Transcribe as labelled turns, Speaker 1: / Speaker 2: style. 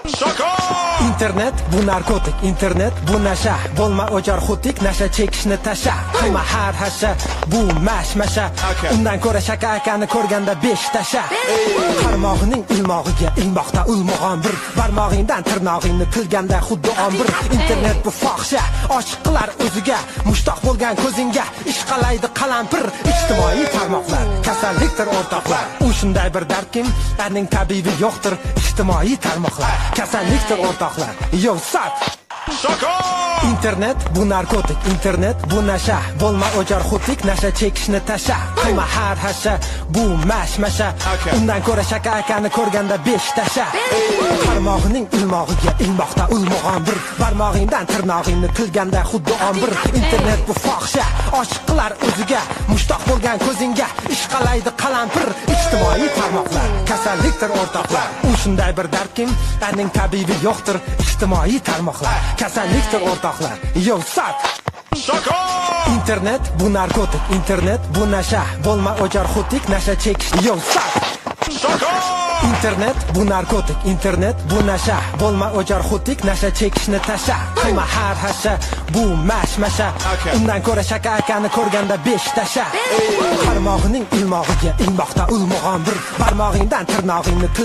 Speaker 1: Shoko!
Speaker 2: Internet bu narkotik, internet bu nasha. Bo'lma o'jar xutik, nasha chekishni tasha. Qilma har hasha, bu mashmasha. Undan ko'ra shaka akani ko'rganda 5 tasha. Qarmog'ining ilmog'iga ilmoqda ulmog'on bir. Barmog'ingdan tirnog'ingni tilganda xuddi ombir. Internet bu fohisha, oshiq qilar o'ziga. Mushtoq bo'lgan ko'zingga ishqalaydi qalampir. Ijtimoiy tarmoqlar kasallikdir o'rtoqlar. U shunday bir dardkim, ularning tabibi yo'qdir. Ijtimoiy tarmoqlar kasallikdir o'rtoqlar. Yo sat.
Speaker 1: Shoko!
Speaker 2: Internet bu narkotik, internet bu nasha. Bo'lma o'jar xutik, nasha chekishni tasha. Qilma har hasha, bu mashmasha. Undan ko'ra shaka akani ko'rganda 5 tasha. Qarmog'ining ilmog'iga ilmoqda ulmog'on bir. Barmog'ingdan tirnog'ingni tilganda xuddi ombir. Internet bu fohisha, oshiq qilar o'ziga. Mushtoq bo'lgan ko'zingga ishqalaydi qalampir. Ijtimoiy tarmoqlar kasallikdir o'rtoqlar. U shunday bir dardkim, ularning tabibi yo'qdir. Ijtimoiy tarmoqlar kasallikdir o'rtoqlar. Yo sat.
Speaker 1: Shoko!
Speaker 2: Internet bu narkotik, internet bu nasha. Bo'lma o'jar xutik, nasha chekish. Yo sat.
Speaker 1: Shoko!
Speaker 2: Internet bu narkotik, internet bu nasha. Bo'lma o'jar xutik, nasha chekishni tasha. Qilma har hasha, bu mashmasha. Undan ko'ra shaka akani ko'rganda 5 tasha. Qarmog'ining ilmog'iga ilmoqda ulmog'on bir. Barmog'ingdan tirnog'ingni til